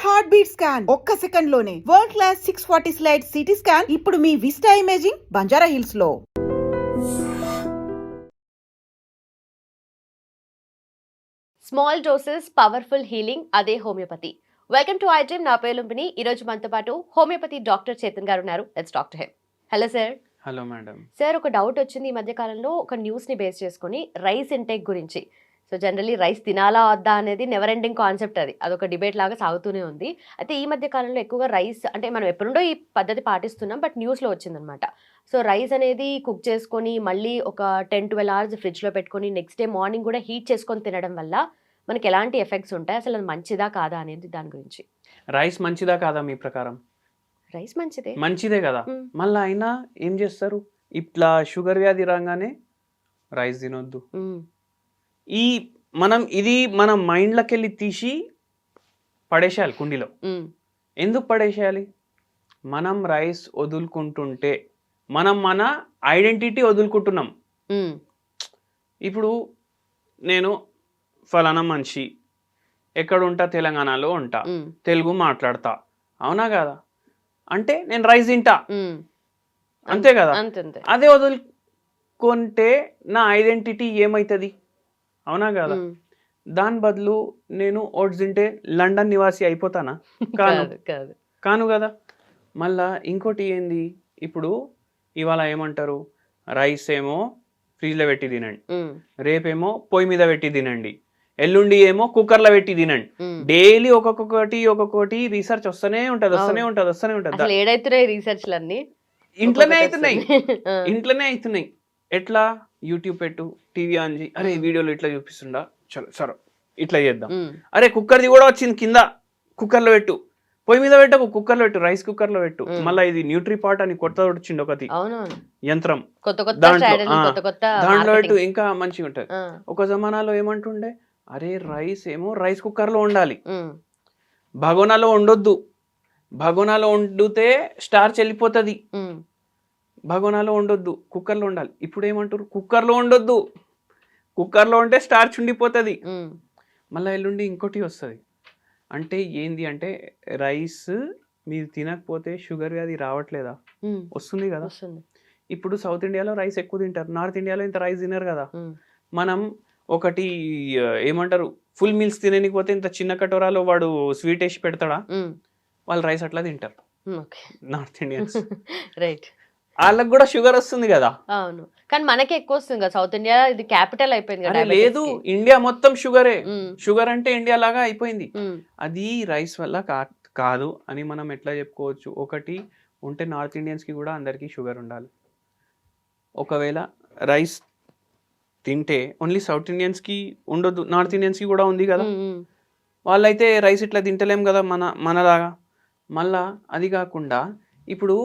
Heart beat scan ఒక్క second లోనే world class 640 slide CT scan ఇప్పుడు మీ విస్టా ఇమేజింగ్ బంజారా హిల్స్ లో. స్మాల్ డోసెస్ పవర్ఫుల్ హీలింగ్ అదే homeopathy. Welcome to I dream. నా పేరు లుంబిని. ఈ రోజు మనతో పాటు హోమియోపతి డాక్టర్ చేతన్ గారు ఉన్నారు. Let's talk to him. Hello sir. Hello madam. Sir, ఒక డౌట్ వచ్చింది ఈ మధ్య కాలంలో, ఒక న్యూస్ ని బేస్ చేసుకొని రైస్ ఇంటేక్ గురించి. సో జనరలీ రైస్ తినాలా వద్దా అనేది నెవర్ ఎండింగ్ కాన్సెప్ట్. అదొక డిబేట్ లాగా సాగుతూనే ఉంది. అయితే ఈ మధ్య కాలంలో ఎక్కువగా రైస్ అంటే మనం ఎప్పుడుండో ఈ పద్ధతి పాటిస్తున్నాం, బట్ న్యూస్లో వచ్చిందనమాట. సో రైస్ అనేది కుక్ చేసుకొని మళ్ళీ ఒక 10-12 అవర్స్ ఫ్రిడ్జ్లో పెట్టుకొని నెక్స్ట్ డే మార్నింగ్ కూడా హీట్ చేసుకొని తినడం వల్ల మనకి ఎలాంటి ఎఫెక్ట్స్ ఉంటాయి, అసలు అది మంచిదా కాదా అనేది దాని గురించి. రైస్ మంచిదా కాదా మీ ప్రకారం? రైస్ మంచిదే కదా. మళ్ళీ అయినా ఏం చేస్తారు, ఇట్లా షుగర్ వ్యాధి రాగానే రైస్ తినొద్దు. మన మైండ్లోకి వెళ్ళి తీసి పడేసేయాలి కుండీలో. ఎందుకు పడేసేయాలి? మనం రైస్ వదులుకుంటుంటే మనం మన ఐడెంటిటీ వదులుకుంటున్నాం. ఇప్పుడు నేను ఫలానా మనిషి, ఎక్కడ ఉంటా, తెలంగాణలో ఉంటా, తెలుగు మాట్లాడతా, అవునా కదా, అంటే నేను రైస్ తింటా, అంతే కదా. అదే వదులుకుంటే నా ఐడెంటిటీ ఏమవుతుంది, అవునా కదా. దాని బదులు నేను ఓట్స్ తింటే లండన్ నివాసి అయిపోతానా? కాను కదా. మళ్ళా ఇంకోటి ఏంది, ఇప్పుడు ఇవాళ ఏమంటారు, రైస్ ఏమో ఫ్రిడ్జ్లో పెట్టి తినండి, రేపేమో పొయ్యి మీద పెట్టి తినండి, ఎల్లుండి ఏమో కుక్కర్లో పెట్టి తినండి. డైలీ ఒక్కొక్కటి రీసెర్చ్ వస్తూనే ఉంటది. ఏడైతున్నాయి రీసెర్చ్లన్నీ? ఇంట్లోనే అవుతున్నాయి. ఎట్లా? యూట్యూబ్ పెట్టు, టీవీ ఆన్ చేయి, అరే వీడియోలో ఇట్లా చూపిస్తుండా, చలో సరే ఇట్లా చేద్దాం. అరే కుక్కర్ది కూడా వచ్చింది, కింద కుక్కర్లో పెట్టు, పొయ్యి మీద పెట్టకు, కుక్కర్లో పెట్టు, రైస్ కుక్కర్లో పెట్టు. మళ్ళీ ఇది న్యూట్రీపాట్ అని కొత్తది వచ్చింది ఒకటి యంత్రం, దాంట్లో పెట్టు, ఇంకా మంచిగా ఉంటది. ఒక జమానాలో ఏమంటుండే, అరే రైస్ ఏమో రైస్ కుక్కర్లో వండాలి, భగోనాలో వండొద్దు, భగోనాలో వండితే స్టార్చ్ వెళ్ళిపోతుంది, భగోనాలో వండొద్దు, కుక్కర్లో వండాలి. ఇప్పుడు ఏమంటారు, కుక్కర్లో వండొద్దు, కుక్కర్లో ఉంటే స్టార్చ్ ఉండిపోతుంది. మళ్ళీ ఎల్లుండి ఇంకోటి వస్తుంది. అంటే ఏంది అంటే, రైస్ మీరు తినకపోతే షుగర్ వ్యాధి రావట్లేదా? వస్తుంది కదా. ఇప్పుడు సౌత్ ఇండియాలో రైస్ ఎక్కువ తింటారు, నార్త్ ఇండియాలో ఇంత రైస్ తినరు కదా. మనం ఒకటి ఏమంటారు, ఫుల్ మీల్స్ తినకపోతే ఇంత చిన్న కటోరాలో వాడు స్వీట్ వేసి పెడతాడా? వాళ్ళు రైస్ అట్లా తింటారు నార్త్ ఇండియన్స్. రైట్. వాళ్ళకి కూడా షుగర్ వస్తుంది కదా. అవును, కానీ మనకి ఎక్కువ వస్తుంది కదా. సౌత్ ఇండియా ఇది క్యాపిటల్ అయిపోయింది కదా. లేదు, ఇండియా మొత్తం షుగరే. షుగర్ అంటే ఇండియా లాగా అయిపోయింది. అది రైస్ వల్ల కాదు అని మనం ఎట్లా చెప్పుకోవచ్చు? ఒకటి ఉంటే నార్త్ ఇండియన్స్ కి కూడా అందరికీ షుగర్ ఉండాలి. ఒకవేళ రైస్ తింటే ఓన్లీ సౌత్ ఇండియన్స్ కి ఉండొద్దు, నార్త్ ఇండియన్స్ కి కూడా ఉంది కదా. వాళ్ళైతే రైస్ ఇట్లా తింటలేం కదా మనలాగా. మళ్ళా అది కాకుండా ఇప్పుడు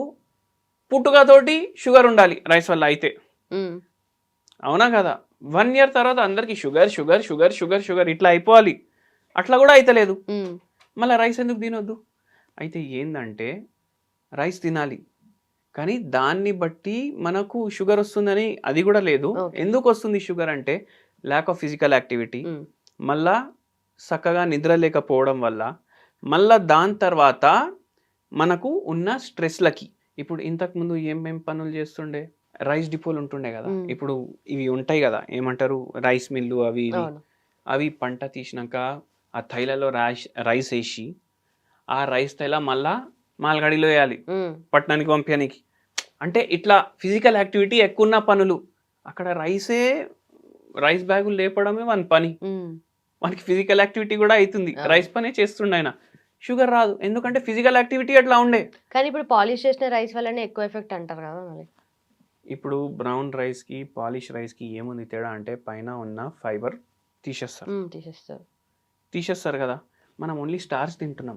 పుట్టుకతోటి షుగర్ ఉండాలి రైస్ వల్ల అయితే, అవునా కదా. 1 year తర్వాత అందరికి sugar sugar sugar sugar sugar ఇట్లా అయిపోవాలి. అట్లా కూడా అయితలేదు. మళ్ళీ రైస్ ఎందుకు తినొద్దు? అయితే ఏందంటే రైస్ తినాలి, కానీ దాన్ని బట్టి మనకు షుగర్ వస్తుందని అది కూడా లేదు. ఎందుకు వస్తుంది షుగర్ అంటే, ల్యాక్ ఆఫ్ ఫిజికల్ యాక్టివిటీ, మళ్ళా చక్కగా నిద్ర లేకపోవడం వల్ల, మళ్ళా దాని తర్వాత మనకు ఉన్న స్ట్రెస్లకి. ఇప్పుడు ఇంతకుముందు ఏమేం పనులు చేస్తుండే, రైస్ డిపోలు ఉంటుండే కదా. ఇప్పుడు ఇవి ఉంటాయి కదా, ఏమంటారు, రైస్ మిల్లు, అవి పంట తీసినాక ఆ తైలలో రైస్ వేసి, ఆ రైస్ తైల మళ్ళా మాల్గాడిలో వేయాలి, పట్టణానికి పంపించడానికి. అంటే ఇట్లా ఫిజికల్ యాక్టివిటీ ఎక్కువ ఉన్న పనులు. అక్కడ రైస్ బ్యాగులు లేపడమే మన పని. మనకి ఫిజికల్ యాక్టివిటీ కూడా అవుతుంది, రైస్ పనే చేస్తుండే ఆయన. షుగర్ రాదు, ఎందుకంటే ఫిజికల్ యాక్టివిటీ అట్లా ఉండే. కానీ ఇప్పుడు పాలిష్ చేసిన రైస్ వల్లనే ఎక్కువ ఎఫెక్ట్ అంటారు కదా. ఇప్పుడు బ్రౌన్ రైస్ కి పాలిష్ రైస్ కి ఏముంది తేడా అంటే, పైన ఉన్న ఫైబర్ తీసేస్తారు కదా. మనం ఓన్లీ స్టార్చ్ తింటున్నాం.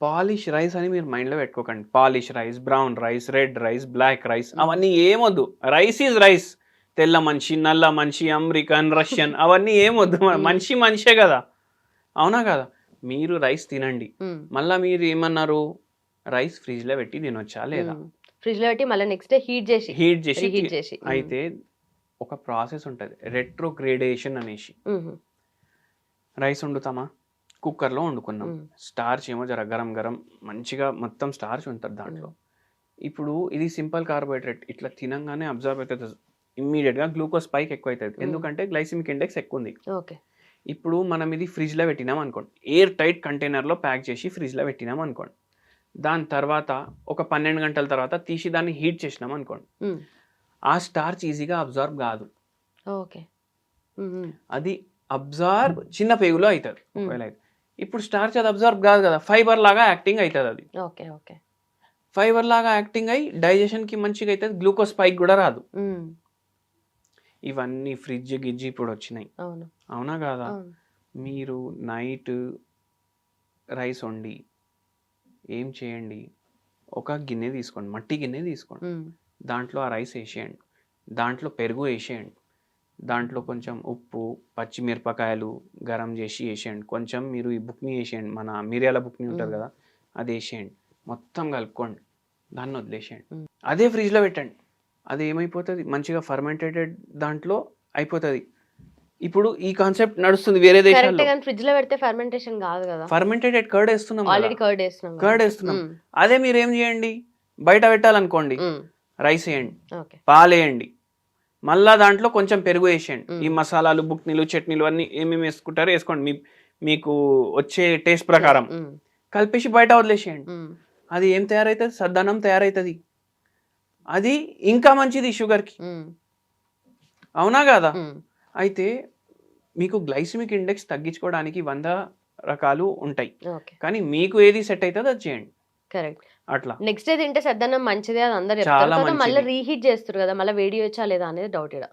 పాలిష్ రైస్ అని మీరు మైండ్లో పెట్టుకోకండి. Polish rice, brown rice, red rice, black rice అవన్నీ ఏమొద్దు. Rice is rice. తెల్ల మనిషి, నల్ల మనిషి, అమెరికన్, రష్యన్ అవన్నీ ఏమొద్దు. మనిషే కదా, అవునా కదా. మీరు రైస్ తినండి. మళ్ళీ మీరు ఏమన్నారు, రైస్ ఫ్రిడ్జ్ లో పెట్టి తినొచ్చా లేదా? ఫ్రిడ్జ్ లో పెట్టి మళ్ళీ నెక్స్ట్ డే హీట్ చేసి. అయితే ఒక ప్రాసెస్ ఉంటుంది, రెట్రోగ్రేడేషన్ అనేసి. రైస్ వండుతామా, కుక్కర్లో వండుకున్నాం. స్టార్చ్ ఏమో జర గరం గరం మంచిగా మొత్తం స్టార్చ్ ఉంటుంది దాంట్లో. ఇప్పుడు ఇది సింపుల్ కార్బోహైడ్రేట్, ఇట్లా తినంగానే అబ్జర్వ్ అవుతుంది ఇమ్మీడియట్గా, గ్లూకోజ్ స్పైక్ ఎక్కువ అవుతుంది. ఎందుకంటే గ్లైసిమిక్ ఇండెక్స్ ఎక్కువ ఉంది. ఓకే. ఇప్పుడు మనం ఇది ఫ్రిడ్జ్లో పెట్టినాం అనుకోండి, ఎయిర్ టైట్ కంటైనర్లో ప్యాక్ చేసి ఫ్రిడ్జ్లో పెట్టినాం అనుకోండి, దాని తర్వాత ఒక 12 గంటల తర్వాత తీసి దాన్ని హీట్ చేసినాం అనుకోండి, ఆ స్టార్చ్ ఈజీగా అబ్జర్వ్ కాదు. ఓకే. అది అబ్జర్వ్ చిన్న పేగులో అవుతుంది ఒకవేళ అయితే. ఇప్పుడు స్టార్చ్ అది అబ్జర్వ్ కాదు కదా, ఫైబర్ లాగా యాక్టింగ్ అవుతుంది. అది ఓకే. ఓకే. ఫైబర్ లాగా యాక్టింగ్ అయ్యి డైజెషన్కి మంచిగా అవుతుంది, గ్లూకోజ్ స్పైక్ కూడా రాదు. ఇవన్నీ ఫ్రిడ్జ్ గిజ్జి ఇప్పుడు వచ్చినాయి, అవునా కాదా? మీరు నైట్ రైస్ వండి ఏం చేయండి, ఒక గిన్నె తీసుకోండి, మట్టి గిన్నె తీసుకోండి, దాంట్లో ఆ రైస్ వేసేయండి, దాంట్లో పెరుగు వేసేయండి, దాంట్లో కొంచెం ఉప్పు, పచ్చిమిరపకాయలు గరం చేసి వేసేయండి, కొంచెం మీరు ఈ బుక్ని వేసేయండి, మన మిరియాల బుక్ని ఉంటుంది కదా అది వేసేయండి, మొత్తం కలుపుకోండి, దాన్ని వదిలేసేయండి, అదే ఫ్రిడ్జ్లో పెట్టండి. అది ఏమైపోతుంది, మంచిగా ఫర్మెంటేటెడ్ దాంట్లో అయిపోతుంది. ఇప్పుడు ఈ కాన్సెప్ట్ నడుస్తుంది వేరే దేశాల్లో. ఫ్రిడ్జ్ లో పెడితే ఫర్మెంటేషన్ కాదు కదా, ఫర్మెంటేటెడ్ కర్డ్ వేస్తున్నాం, ఆల్రెడీ కర్డ్ వేస్తున్నాం. అదే మీరు ఏం చేయండి, బయట పెట్టాలనుకోండి, రైస్ వేయండి, పాలు వేయండి, మళ్ళా దాంట్లో కొంచెం పెరుగు వేసేయండి, ఈ మసాలాలు బుక్నీలు చట్నీలు అన్నీ ఏమేమి వేసుకుంటారో వేసుకోండి, మీకు వచ్చే టేస్ట్ ప్రకారం కలిపేసి బయట వదిలేసేయండి. అది ఏం తయారవుతుంది, సద్దన్నం తయారవుతుంది. అది ఇంకా మంచిది షుగర్కి, అవునా కాదా? అయితే మీకు గ్లైసిమిక్ ఇండెక్స్ తగ్గించుకోవడానికి 100 రకాలు ఉంటాయి, కానీ మీకు ఏది సెట్ అవుతుందో అది చేయండి. కరెక్ట్. అట్లా నెక్స్ట్ డే తింటే సద్దన్నం మంచిదే అని అందరూ చెప్తారు కదా, మళ్ళీ రీహీట్ చేస్తారు కదా, మళ్ళీ వేడి వచ్చా లేదా అనేది డౌట్. ఇక్కడ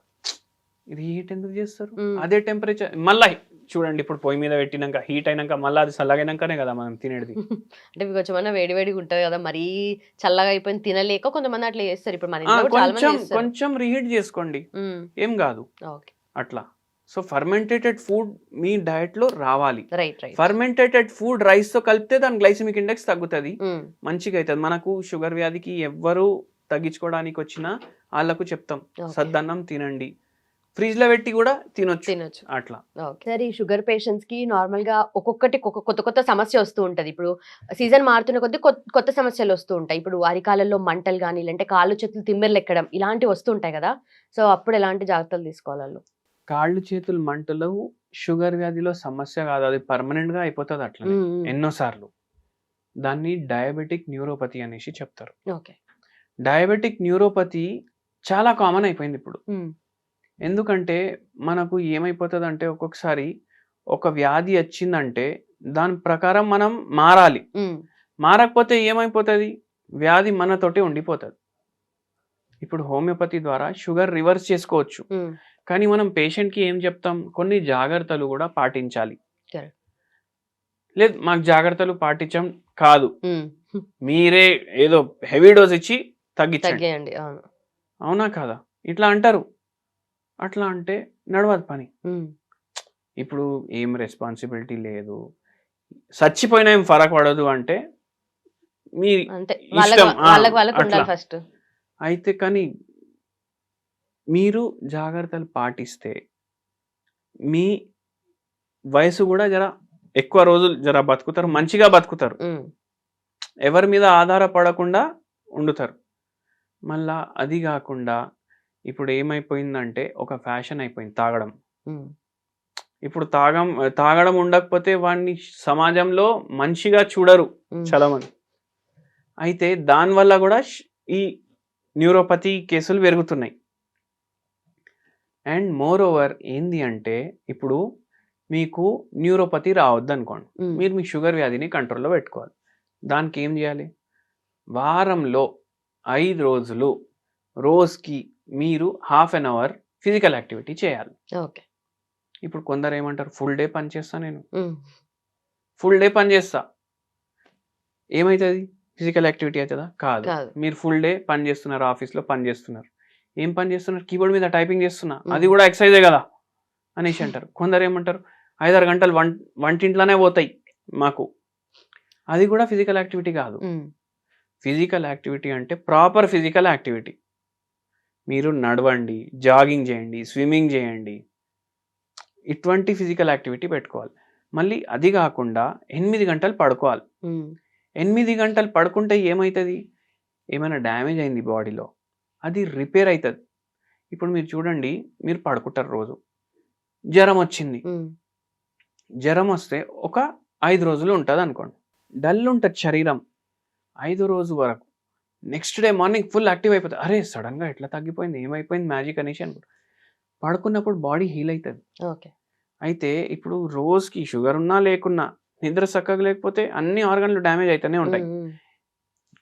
రీహీట్ ఎందుకు చేస్తారు? అదే టెంపరేచర్ మళ్ళీ చూడండి, ఇప్పుడు పొయ్యి మీద పెట్టినాక హీట్ అయినాక మళ్ళీ అది చల్లగైనాకనే కదా మనం తినేది. అంటే కొంచెం వేడి వేడిగా ఉంటుంది కదా, మరీ చల్లగా అయిపోయింది తినలేక కొంతమంది అట్లా చేస్తారు. ఇప్పుడు మన ఇంట్లో కూడా చాలా మంది చేస్తారు. కొంచెం రీహీట్ చేసుకోండి, ఏం కాదు. అట్లా. సో ఫర్మెంటేటెడ్ ఫుడ్ మీ డయట్ లో రావాలి. ఫర్మెంటేటెడ్ ఫుడ్ రైస్ తో కలిపితే దాని గ్లైసిమిక్ ఇండెక్స్ తగ్గుతుంది, మంచిగా అవుతుంది. మనకు షుగర్ వ్యాధికి ఎవ్వరు తగ్గించుకోవడానికి వచ్చినా వాళ్ళకు చెప్తాం, సద్దన్నం తినండి, ఫ్రిడ్జ్ లో పెట్టి కూడా తినొచ్చు అట్లా. సార్, ఈ షుగర్ పేషెంట్స్ కి నార్మల్ గా ఒక్కొక్కటి కొత్త కొత్త సమస్య వస్తూ ఉంటది. ఇప్పుడు సీజన్ మారుతున్న కొద్దీ కొత్త సమస్యలు వస్తూ ఉంటాయి. ఇప్పుడు అరికాలలో మంటలు కానీ, లేదంటే కాళ్ళు చేతులు తిమ్మెర్లు ఎక్కడం ఇలాంటివి వస్తూ ఉంటాయి కదా, సో అప్పుడు ఎలాంటి జాగ్రత్తలు తీసుకోవాలి? కాళ్ళు చేతులు మంటలు షుగర్ వ్యాధిలో సమస్య కాదు, అది పర్మనెంట్ గా అయిపోతుంది అట్లా ఎన్నోసార్లు. దాన్ని డయాబెటిక్ న్యూరోపతి అనేసి చెప్తారు. డయాబెటిక్ న్యూరోపతి చాలా కామన్ అయిపోయింది ఇప్పుడు. ఎందుకంటే మనకు ఏమైపోతుంది అంటే, ఒక్కొక్కసారి ఒక వ్యాధి వచ్చిందంటే దాని ప్రకారం మనం మారాలి, మారకపోతే ఏమైపోతుంది, వ్యాధి మనతోటి ఉండిపోతుంది. ఇప్పుడు హోమియోపతి ద్వారా షుగర్ రివర్స్ చేసుకోవచ్చు, కానీ మనం పేషెంట్కి ఏం చెప్తాం, కొన్ని జాగ్రత్తలు కూడా పాటించాలి. లేదు మాకు జాగ్రత్తలు పాటించం కాదు, మీరే ఏదో హెవీ డోస్ ఇచ్చి తగ్గించండి, అవునా కదా, ఇట్లా అంటారు. అట్లా అంటే నడవదు పని. ఇప్పుడు ఏం రెస్పాన్సిబిలిటీ లేదు, చచ్చిపోయినా ఏం ఫరక్ పడదు అంటే మీ ఇష్టం. అయితే కానీ మీరు జాగ్రత్తలు పాటిస్తే మీ వయసు కూడా జర ఎక్కువ రోజులు జర బతుకుతారు, మంచిగా బతుకుతారు, ఎవరి మీద ఆధారపడకుండా ఉండుతారు. మళ్ళా అది కాకుండా ఇప్పుడు ఏమైపోయిందంటే ఒక ఫ్యాషన్ అయిపోయింది తాగడం. ఇప్పుడు తాగడం ఉండకపోతే వాడిని సమాజంలో మంచిగా చూడరు చాలా మంది. అయితే దానివల్ల కూడా ఈ న్యూరోపతి కేసులు పెరుగుతున్నాయి. అండ్ మోర్ ఓవర్ ఏంది అంటే, ఇప్పుడు మీకు న్యూరోపతి రావద్దు అనుకోండి, మీరు మీ షుగర్ వ్యాధిని కంట్రోల్లో పెట్టుకోవాలి. దానికి ఏం చేయాలి, వారంలో 5 రోజులు రోజుకి మీరు ½ an hour ఫిజికల్ యాక్టివిటీ చేయాలి. ఇప్పుడు కొందరు ఏమంటారు, ఫుల్ డే పని చేస్తా, నేను ఫుల్ డే పని చేస్తా, ఏమవుతుంది, ఫిజికల్ యాక్టివిటీ అవుతుందా? కాదు. మీరు ఫుల్ డే పని చేస్తున్నారు, ఆఫీస్లో పని చేస్తున్నారు, ఏం పని చేస్తున్నారు, కీబోర్డ్ మీద టైపింగ్ చేస్తున్నా, అది కూడా ఎక్సర్సైజే కదా అనేసి అంటారు. కొందరు ఏమంటారు, 5-6 గంటలు వంటింట్లోనే పోతాయి మాకు, అది కూడా ఫిజికల్ యాక్టివిటీ కాదు. ఫిజికల్ యాక్టివిటీ అంటే ప్రాపర్ ఫిజికల్ యాక్టివిటీ. మీరు నడవండి, జాగింగ్ చేయండి, స్విమ్మింగ్ చేయండి, ఇటువంటి ఫిజికల్ యాక్టివిటీ పెట్టుకోవాలి. మళ్ళీ అది కాకుండా 8 గంటలు పడుకోవాలి. 8 గంటలు పడుకుంటే ఏమవుతుంది? ఏమైనా డ్యామేజ్ అయింది బాడీలో, అది రిపేర్ అవుతుంది. ఇప్పుడు మీరు చూడండి, మీరు పడుకుంటారు రోజు, జ్వరం వచ్చింది. జ్వరం వస్తే ఒక 5 రోజులు ఉంటుంది అనుకోండి, డల్ ఉంటుంది శరీరం 5 రోజు వరకు. Next day morning full active అయిపోతుంది. అరే సడన్గా ఎట్లా తగ్గిపోయింది, ఏమైపోయింది మ్యాజిక్ అనేసి అనుకుంటా. పడుకున్నప్పుడు బాడీ హీల్ అవుతుంది. ఓకే. అయితే ఇప్పుడు రోజుకి షుగర్ ఉన్నా లేకున్నా, నిద్ర చక్కగా లేకపోతే అన్ని ఆర్గన్లు డ్యామేజ్ అవుతూనే ఉంటాయి.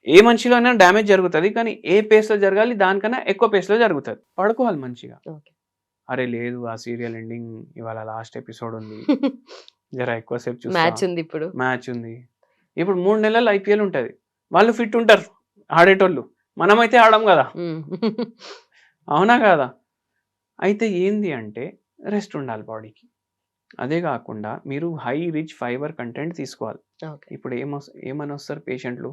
ఏ మనిషిలో అయినా డ్యామేజ్ జరుగుతుంది, కానీ ఏ పేస్లో జరగాలి దానికన్నా ఎక్కువ పేస్లో జరుగుతుంది. పడుకోవాలి మంచిగా. అరే లేదు, ఆ సీరియల్ ఎండింగ్ ఇవాళ లాస్ట్ ఎపిసోడ్ ఉంది, జర ఎక్కువసేపు చూస్తా, మ్యాచ్ ఉంది, ఇప్పుడు మ్యాచ్ ఉంది. ఇప్పుడు 3 నెలలు ఐపీఎల్ ఉంటుంది, వాళ్ళు ఫిట్ ఉంటారు ఆడేటోళ్ళు, మనమైతే ఆడం కదా. అవునా కాదా? అయితే ఏంది అంటే రెస్ట్ ఉండాలి బాడీకి. అదే కాకుండా మీరు హై రిచ్ ఫైబర్ కంటెంట్ తీసుకోవాలి. ఇప్పుడు ఏమని వస్తారు పేషెంట్లు,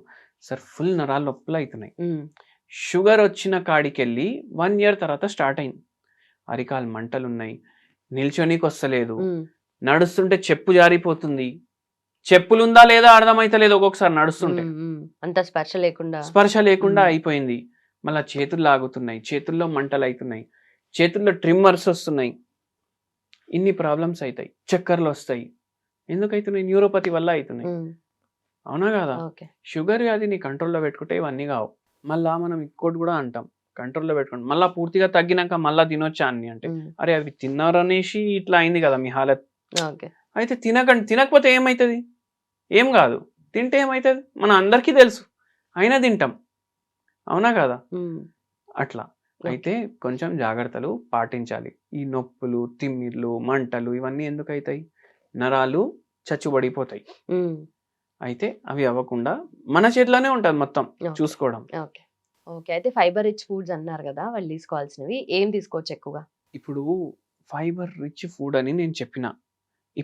సార్ ఫుల్ నరాలు నొప్పులు అవుతున్నాయి, షుగర్ వచ్చిన కాడికి వెళ్ళి 1 year తర్వాత స్టార్ట్ అయింది, అరికాలు మంటలు ఉన్నాయి, నిల్చొనికి వస్తలేదు, నడుస్తుంటే చెప్పు జారిపోతుంది, చెప్పులు ఉందా లేదా అర్థమైతలేదు ఒక్కొక్కసారి నడుస్తుంటే, అంత స్పర్శ లేకుండా అయిపోయింది. మళ్ళీ చేతులు లాగుతున్నాయి, చేతుల్లో మంటలు అవుతున్నాయి, చేతుల్లో ట్రిమ్మర్స్ వస్తున్నాయి, ఇన్ని ప్రాబ్లమ్స్ అవుతాయి, చక్కర్లు వస్తాయి. ఎందుకు అవుతున్నాయి? న్యూరోపతి వల్ల అవుతున్నాయి. అవునా కాదా? షుగర్ వ్యాధిని కంట్రోల్లో పెట్టుకుంటే ఇవన్నీ కావు. మళ్ళా మనం ఇంకోటి కూడా అంటాం, కంట్రోల్లో పెట్టుకోండి, మళ్ళీ పూర్తిగా తగ్గినాక మళ్ళీ తినొచ్చా అని అంటే, అరే అవి తిన్నారనేసి ఇట్లా అయింది కదా మీ హాలత్. అయితే తినకపోతే ఏమవుతుంది? ఏం కాదు, తింటే ఏమవుతుంది మన అందరికీ తెలుసు, అయినా తింటాం. అవునా కదా? అట్లా అయితే కొంచెం జాగ్రత్తలు పాటించాలి. ఈ నొప్పులు, తిమ్మిర్లు, మంటలు ఇవన్నీ ఎందుకు అవుతాయి? నరాలు చచ్చుబడిపోతాయి. అయితే అవి అవ్వకుండా మన చేతిలోనే ఉంటుంది మొత్తం చూసుకోవడం. ఓకే. అయితే ఫైబర్ రిచ్ ఫుడ్స్ అన్నారు కదా, వాళ్ళు తీసుకోవాల్సినవి ఏం తీసుకోవచ్చు ఎక్కువగా? ఇప్పుడు ఫైబర్ రిచ్ ఫుడ్ అని నేను చెప్పిన,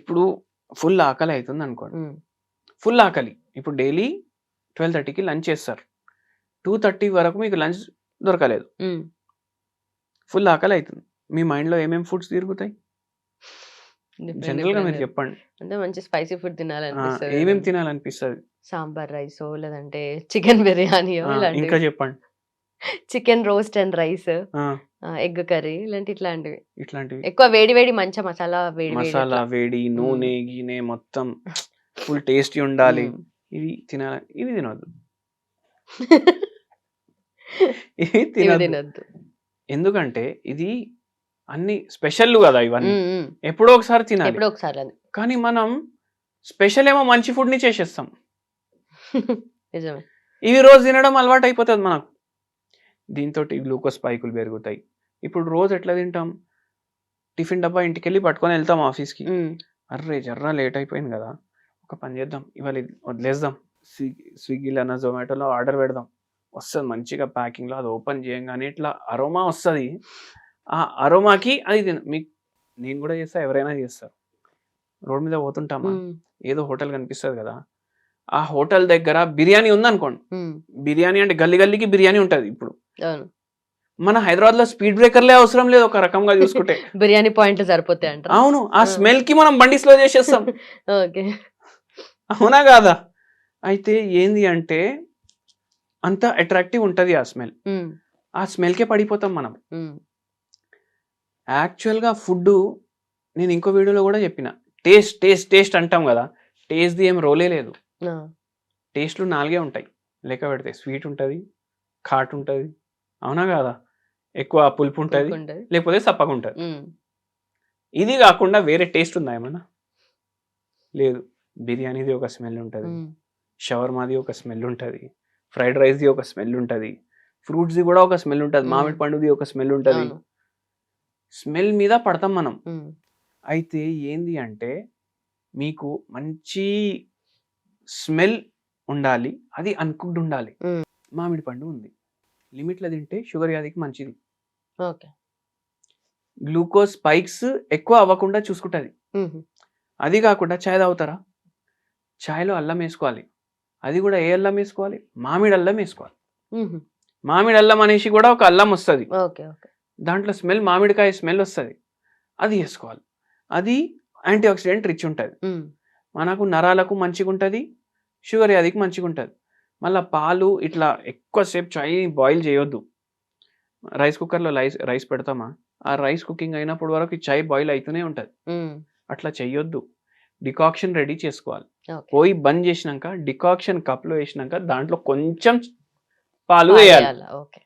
ఇప్పుడు ఫుల్ ఆకలి అవుతుంది అనుకోండి, ఫుల్ ఆకలి, ఇప్పుడు డైలీ 12:30కి లంచ్ చేస్తారు, 2:30 వరకు మీకు లంచ్ దొరకలేదు, ఫుల్ ఆకలి అవుతుంది, మీ మైండ్లో ఏమేమి ఫుడ్స్ తిరుగుతాయి? జనరల్గా మీరు చెప్పండి, అంటే మంచి స్పైసీ ఫుడ్ తినాలనిపిస్తుంది. ఏమేమి తినాలనిపిస్తుంది? సాంబార్ రైస్, లేదంటే చికెన్ బిర్యానీ, ఇంకా చెప్పండి, chicken roast and rice, egg curry ఇట్లాంటివి ఇట్లాంటివి ఎక్కువ వేడి వేడి మంచి మసాలా వేడి నూనె గీనె మొత్తం ఫుల్ టేస్టీ ఉండాలి, ఇవి తినాలి. ఇవి తినొద్దు, ఇవి తినొద్దు. ఎందుకంటే ఇది అన్ని స్పెషల్ కదా, ఇవన్నీ ఎప్పుడో ఒకసారి తినాలి. కానీ మనం స్పెషల్ ఏమో మంచి ఫుడ్ ని చేసేస్తాం, ఇవి రోజు తినడం అలవాటు అయిపోతుంది మనకు. దీంతో గ్లూకోజ్ స్పైకులు పెరుగుతాయి. ఇప్పుడు రోజు ఎట్లా తింటాం? టిఫిన్ డబ్బా ఇంటికి వెళ్ళి పట్టుకొని వెళ్తాం ఆఫీస్కి, అర్రే జర్రా లేట్ అయిపోయింది కదా, ఒక పని చేద్దాం, ఇవాళ వదిలేద్దాం, స్విగ్గీలోనా జొమాటోలో ఆర్డర్ పెడదాం, వస్తుంది మంచిగా ప్యాకింగ్లో, అది ఓపెన్ చేయగానే ఇట్లా అరోమా వస్తుంది, ఆ అరోమాకి అది మీకు నేను కూడా చేస్తా, ఎవరైనా చేస్తారు. రోడ్ మీద పోతుంటామా, ఏదో హోటల్ కనిపిస్తుంది కదా, ఆ హోటల్ దగ్గర బిర్యానీ ఉందనుకోండి, బిర్యానీ అంటే గల్లీ గల్లీకి బిర్యానీ ఉంటుంది. ఇప్పుడు మన హైదరాబాద్ లో స్పీడ్ బ్రేకర్లే అవసరం లేదు, ఒక రకంగా చూసుకుంటే బిర్యానీ పాయింట్లు సరిపోతాయి అంట. అవును, ఆ స్మెల్ కి మనం బండి స్లో చేసేస్తాం. అవునా కాదా? అయితే ఏంది అంటే అంత అట్రాక్టివ్ ఉంటది ఆ స్మెల్, ఆ స్మెల్కే పడిపోతాం మనం. యాక్చువల్గా ఫుడ్ నేను ఇంకో వీడియోలో కూడా చెప్పిన, టేస్ట్ టేస్ట్ టేస్ట్ అంటాం కదా, టేస్ట్ది ఏం రోలే లేదు. టేస్ట్లు 4 ఉంటాయి లెక్క పెడితే, స్వీట్ ఉంటుంది, ఘాట్ ఉంటుంది, అవునా కాదా, ఎక్కువ పులుపు ఉంటుంది, లేకపోతే సప్పగా ఉంటుంది. ఇది కాకుండా వేరే టేస్ట్ ఉందా ఏమన్నా? లేదు. బిర్యానీది ఒక స్మెల్ ఉంటుంది, షవర్మాది ఒక స్మెల్ ఉంటుంది, ఫ్రైడ్ రైస్ది ఒక స్మెల్ ఉంటుంది, ఫ్రూట్స్ది కూడా ఒక స్మెల్ ఉంటుంది, మామిడి పండుది ఒక స్మెల్ ఉంటుంది. స్మెల్ మీద పడతాం మనం. అయితే ఏంది అంటే మీకు మంచి స్మెల్ ఉండాలి, అది అన్కుక్డ్ ఉండాలి. మామిడి పండు ఉంది, లిమిట్లో తింటే షుగర్ వ్యాధికి మంచిది, గ్లూకోజ్ స్పైక్స్ ఎక్కువ అవ్వకుండా చూసుకుంటుంది. అది కాకుండా చాయ్ తాగుతారా, చాయ్లో అల్లం వేసుకోవాలి, అది కూడా ఏ అల్లం వేసుకోవాలి? మామిడి అల్లం వేసుకోవాలి. మామిడి అల్లం అనేసి కూడా ఒక అల్లం వస్తుంది, దాంట్లో స్మెల్ మామిడికాయ స్మెల్ వస్తుంది, అది వేసుకోవాలి. అది యాంటీ ఆక్సిడెంట్ రిచ్ ఉంటుంది. మనకు నరాలకు మంచిగా ఉంటుంది, షుగర్ వ్యాధికి మంచిగా ఉంటుంది. మళ్ళీ పాలు ఇట్లా ఎక్కువసేపు చాయ్ బాయిల్ చేయొద్దు. రైస్ కుక్కర్లో రైస్ పెడతామా, ఆ రైస్ కుకింగ్ అయినప్పుడు వరకు ఈ చాయ్ బాయిల్ అవుతూనే ఉంటుంది. అట్లా చెయ్యొద్దు. డికాక్షన్ రెడీ చేసుకోవాలి. ఓకే. పోయి బంద్ చేసినాక డికాక్షన్ కప్లో వేసినాక దాంట్లో కొంచెం పాలు వేయాలి. ఓకే.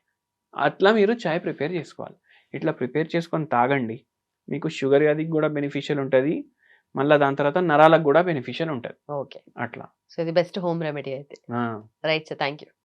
అట్లా మీరు చాయ్ ప్రిపేర్ చేసుకోవాలి. ఇట్లా ప్రిపేర్ చేసుకొని తాగండి. మీకు షుగర్ వ్యాధికి కూడా బెనిఫిషియల్ ఉంటుంది, మళ్ళీ దాని తర్వాత నరాలకు కూడా బెనిఫిషియల్ ఉంటుంది. ఓకే. అట్లా సో ఇది బెస్ట్ హోమ్ రెమెడీ అయితే. Right sir, thank you.